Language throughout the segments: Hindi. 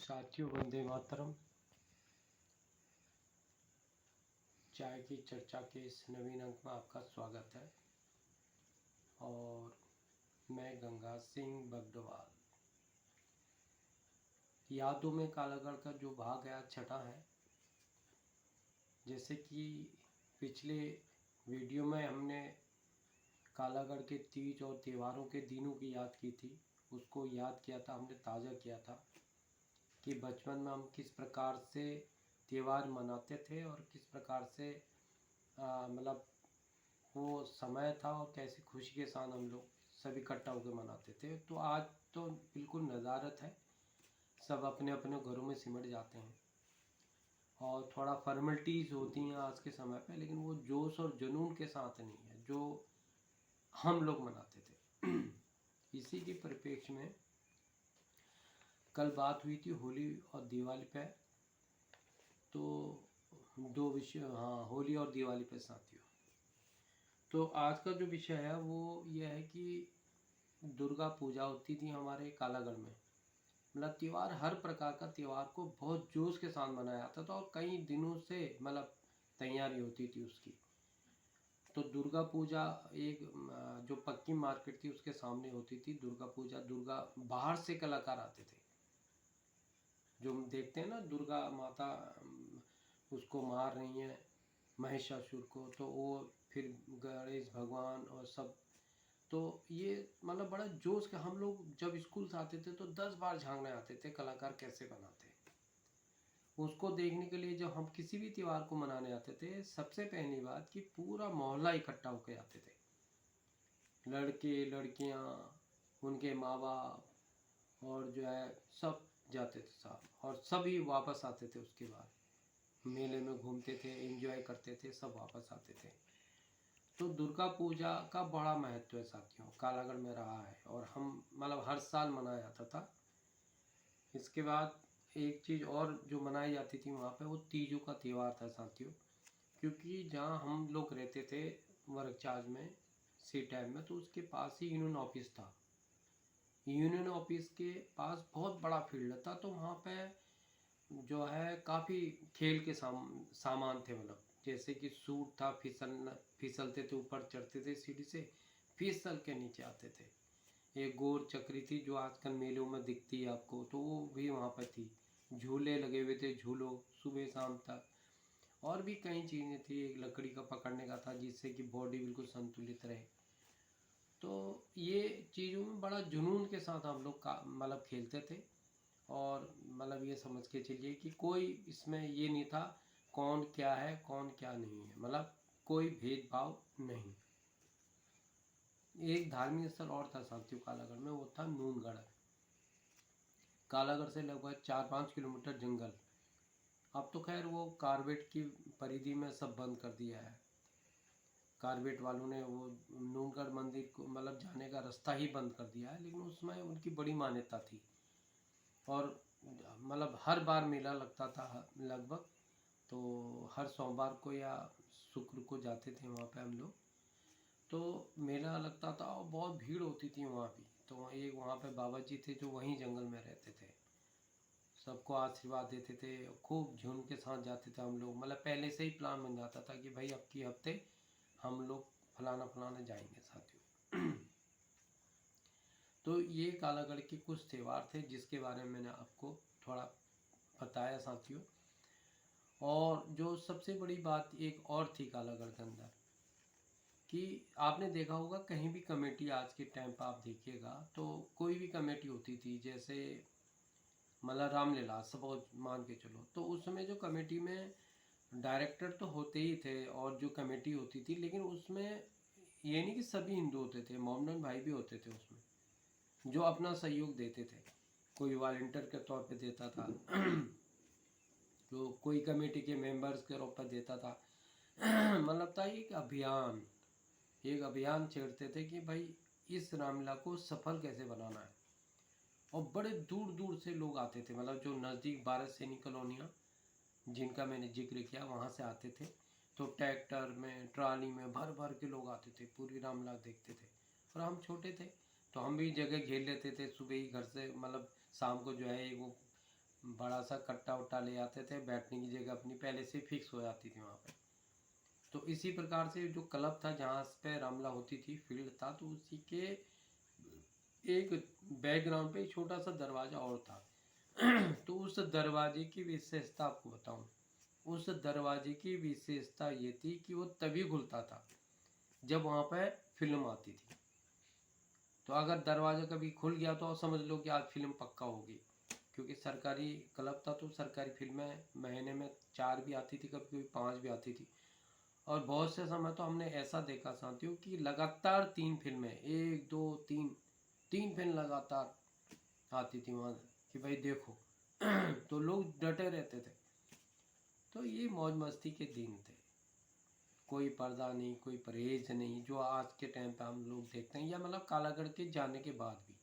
साथियों, वंदे मातरम। चाय की चर्चा के इस नवीन अंक में आपका स्वागत है और मैं गंगा सिंह बगडोवाल। यादों में कालागढ़ का जो भाग है छठा है। जैसे कि पिछले वीडियो में हमने कालागढ़ के तीज और त्योहारों के दिनों की याद की थी, उसको याद किया था, हमने ताज़ा किया था कि बचपन में हम किस प्रकार से त्यौहार मनाते थे और किस प्रकार से मतलब वो समय था और कैसी खुशी के साथ हम लोग सब इकट्ठा होकर मनाते थे। तो आज तो बिल्कुल नज़ारत है, सब अपने अपने घरों में सिमट जाते हैं और थोड़ा फॉर्मेलिटीज़ होती हैं आज के समय पे, लेकिन वो जोश और जुनून के साथ नहीं है जो हम लोग मनाते थे। इसी के परिप्रेक्ष्य में कल बात हुई थी होली और दिवाली पे, तो दो विषय, हाँ, होली और दिवाली पे साथियों। तो आज का जो विषय है वो ये है कि दुर्गा पूजा होती थी हमारे कालागढ़ में। मतलब त्यौहार, हर प्रकार का त्यौहार को बहुत जोश के साथ मनाया जाता था और कई दिनों से मतलब तैयारी होती थी उसकी। तो दुर्गा पूजा एक जो पक्की मार्केट थी उसके सामने होती थी दुर्गा पूजा। दुर्गा बाहर से कलाकार आते थे, जो हम देखते हैं ना दुर्गा माता उसको मार रही हैं महिषासुर को, तो वो फिर गणेश भगवान और सब। तो ये मतलब बड़ा जोश का, हम लोग जब स्कूल से आते थे तो 10 बार झांकने आते थे कलाकार कैसे बनाते हैं। उसको देखने के लिए जब हम किसी भी त्यौहार को मनाने आते थे, सबसे पहली बात कि पूरा मोहल्ला इकट्ठा होकर आते थे, लड़के लड़कियां, उनके माँ बाप और जो है सब जाते थे साथ, और सभी वापस आते थे। उसके बाद मेले में घूमते थे, एंजॉय करते थे, सब वापस आते थे। तो दुर्गा पूजा का बड़ा महत्व है साथियों, कालागढ़ में रहा है और हम मतलब हर साल मनाया जाता था। इसके बाद एक चीज़ और जो मनाई जाती थी वहाँ पे, वो तीजों का त्यौहार था साथियों। क्योंकि जहाँ हम लोग रहते थे वर्क चार्ज में, सी टाइम में, तो उसके पास ही यूनियन ऑफिस था। यूनियन ऑफिस के पास बहुत बड़ा फील्ड था, तो वहाँ पे जो है काफ़ी खेल के सामान थे। मतलब जैसे कि सूट था, फिसलते थे, ऊपर चढ़ते थे सीढ़ी से, फिसल के नीचे आते थे। एक गोल चक्री थी जो आजकल मेलों में दिखती है आपको, तो वो भी वहाँ पर थी। झूले लगे हुए थे, झूलो सुबह शाम तक। और भी कई चीज़ें थी, एक लकड़ी का पकड़ने का था जिससे कि बॉडी बिल्कुल संतुलित रहे। तो ये चीज़ों में बड़ा जुनून के साथ हम लोग का मतलब खेलते थे। और मतलब ये समझ के चलिए कि कोई इसमें ये नहीं था कौन क्या है कौन क्या नहीं है, मतलब कोई भेदभाव नहीं। एक धार्मिक स्थल और था साथियों कालागढ़ में, वो था नूनगढ़। कालागढ़ से लगभग 4-5 किलोमीटर जंगल। अब तो खैर वो कारबेट की परिधि में सब बंद कर दिया है। कारबेट वालों ने वो नूनगढ़ मंदिर को मतलब जाने का रास्ता ही बंद कर दिया है, लेकिन उसमें उनकी बड़ी मान्यता थी और मतलब हर बार मेला लगता था लगभग। तो हर सोमवार को या शुक्र को जाते थे वहाँ पे हम लोग। तो मेला लगता था और बहुत भीड़ होती थी वहाँ भी। तो एक वहाँ पे बाबा जी थे जो वहीं जंगल में रहते थे, सबको आशीर्वाद देते थे, खूब झुंड के साथ जाते थे हम लोग। मतलब पहले से ही प्लान बन जाता था कि भाई अब की हफ्ते हम लोग फलाना फलाना जाएंगे साथियों। तो ये कालागढ़ के कुछ त्यौहार थे जिसके बारे में मैंने आपको थोड़ा बताया साथियों। और जो सबसे बड़ी बात एक और थी कालागढ़ के अंदर, कि आपने देखा होगा कहीं भी कमेटी, आज के टाइम पर आप देखिएगा तो कोई भी कमेटी होती थी, जैसे मतलब रामलीला सपोज मान के चलो, तो उस समय जो कमेटी में डायरेक्टर तो होते ही थे और जो कमेटी होती थी, लेकिन उसमें ये नहीं कि सभी हिंदू होते थे, मोमडन भाई भी होते थे उसमें जो अपना सहयोग देते थे। कोई वॉलंटियर के तौर पे देता था, तो कोई कमेटी के मेंबर्स के रूप में देता था। मतलब था एक अभियान छेड़ते थे कि भाई इस रामलीला को सफल कैसे बनाना है। और बड़े दूर दूर से लोग आते थे, मतलब जो नज़दीक 12 सैनिक कॉलोनियाँ जिनका मैंने जिक्र किया वहाँ से आते थे। तो ट्रैक्टर में, ट्राली में भर भर के लोग आते थे, पूरी रामलीला देखते थे। और हम छोटे थे तो हम भी जगह घेर लेते थे सुबह ही घर से, मतलब शाम को जो है वो बड़ा सा कट्टा उट्टा ले आते थे, बैठने की जगह अपनी पहले से फिक्स हो जाती थी वहाँ पे। तो इसी प्रकार से जो क्लब था जहाँ पे रामला होती थी, फील्ड था, तो उसी के एक बैकग्राउंड पे छोटा सा दरवाज़ा और था। तो उस दरवाजे की विशेषता आपको बताऊं, उस दरवाजे की विशेषता ये थी कि वो तभी खुलता था जब वहाँ पे फिल्म आती थी। तो अगर दरवाज़ा कभी खुल गया तो समझ लो कि आज फिल्म पक्का होगी, क्योंकि सरकारी क्लब था तो सरकारी फिल्में महीने में 4 भी आती थी, कभी कभी 5 भी आती थी। और बहुत से समय तो हमने ऐसा देखा साथियों कि लगातार 3 फिल्में, 1 2 3, 3 फिल्म लगातार आती थी वहाँ कि भाई देखो। तो लोग डटे रहते थे। तो ये मौज मस्ती के दिन थे, कोई पर्दा नहीं, कोई परहेज नहीं, जो आज के टाइम पे हम लोग देखते हैं, या मतलब कालागढ़ के जाने के बाद भी।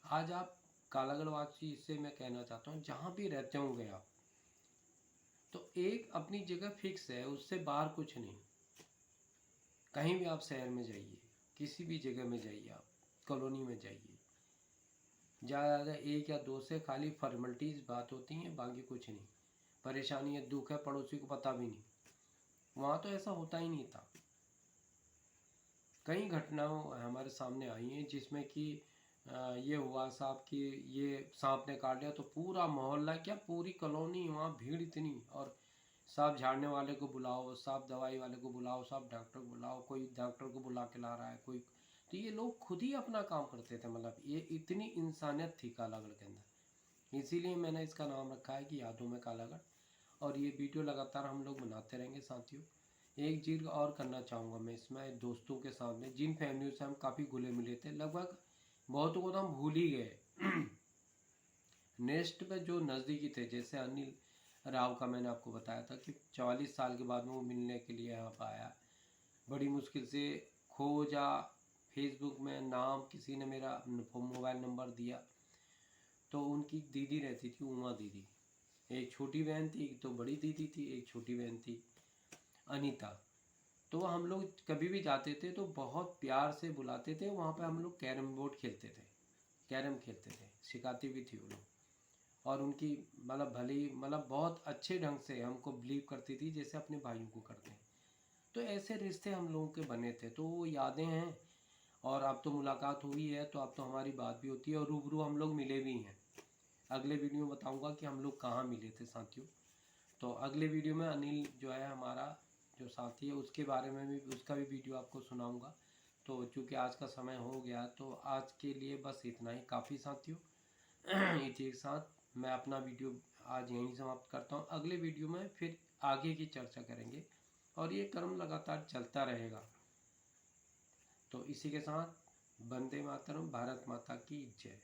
आज आप कालागढ़ वासी से मैं कहना चाहता हूँ, जहाँ भी रहते होंगे आप, तो एक अपनी जगह फिक्स है, उससे बाहर कुछ नहीं। कहीं भी आप शहर में जाइए, किसी भी जगह में जाइए, आप कॉलोनी में जाइए, ज़्यादा 1 या 2 से खाली फॉर्मेलिटीज़ बात होती हैं, बाकी कुछ नहीं। परेशानी है, दुख है, पड़ोसी को पता भी नहीं। वहाँ तो ऐसा होता ही नहीं था। कई घटनाओं हमारे सामने आई हैं जिसमें कि ये हुआ साहब कि ये सांप ने काट लिया, तो पूरा मोहल्ला क्या पूरी कॉलोनी, वहाँ भीड़ इतनी, और सांप झाड़ने वाले को बुलाओ, सांप दवाई वाले को बुलाओ, सांप डॉक्टर को बुलाओ, कोई डॉक्टर को बुला के ला रहा है कोई। तो ये लोग खुद ही अपना काम करते थे, मतलब ये इतनी इंसानियत थी कालागढ़ के अंदर। इसीलिए मैंने इसका नाम रखा है कि यादों में कालागढ़। और ये वीडियो लगातार हम लोग बनाते रहेंगे साथियों। एक चीज़ और करना चाहूँगा मैं इसमें, दोस्तों के सामने जिन फैमिलियों से हम काफ़ी घुले मिले थे, लगभग बहुतों को तो हम भूल ही गए। नेक्स्ट पे जो नज़दीकी थे, जैसे अनिल राव का मैंने आपको बताया था कि 44 साल के बाद वो मिलने के लिए यहाँ पर आया। बड़ी मुश्किल से खोजा, फेसबुक में नाम किसी ने मेरा मोबाइल नंबर दिया, तो उनकी दीदी रहती थी, उमा दीदी। एक छोटी बहन थी, एक तो बड़ी दीदी थी, एक छोटी बहन थी अनीता। तो हम लोग कभी भी जाते थे तो बहुत प्यार से बुलाते थे। वहाँ पे हम लोग कैरम बोर्ड खेलते थे, कैरम खेलते थे, सिखाती भी थी वो लोग। और उनकी मतलब भली मतलब बहुत अच्छे ढंग से हमको बिलीव करती थी जैसे अपने भाइयों को करते हैं। तो ऐसे रिश्ते हम लोगों के बने थे, तो वो यादें हैं। और अब तो मुलाकात हुई है, तो अब तो हमारी बात भी होती है और रूबरू हम लोग मिले भी हैं। अगले वीडियो में बताऊंगा कि हम लोग कहाँ मिले थे साथियों। तो अगले वीडियो में अनिल जो है हमारा जो साथी है, उसके बारे में भी, उसका भी वीडियो आपको सुनाऊंगा। तो चूँकि आज का समय हो गया, तो आज के लिए बस इतना ही काफ़ी साथियों। इसी के साथ मैं अपना वीडियो आज यहीं समाप्त करता हूँ। अगले वीडियो में फिर आगे की चर्चा करेंगे और ये क्रम लगातार चलता रहेगा। तो इसी के साथ वंदे मातरम, भारत माता की जय।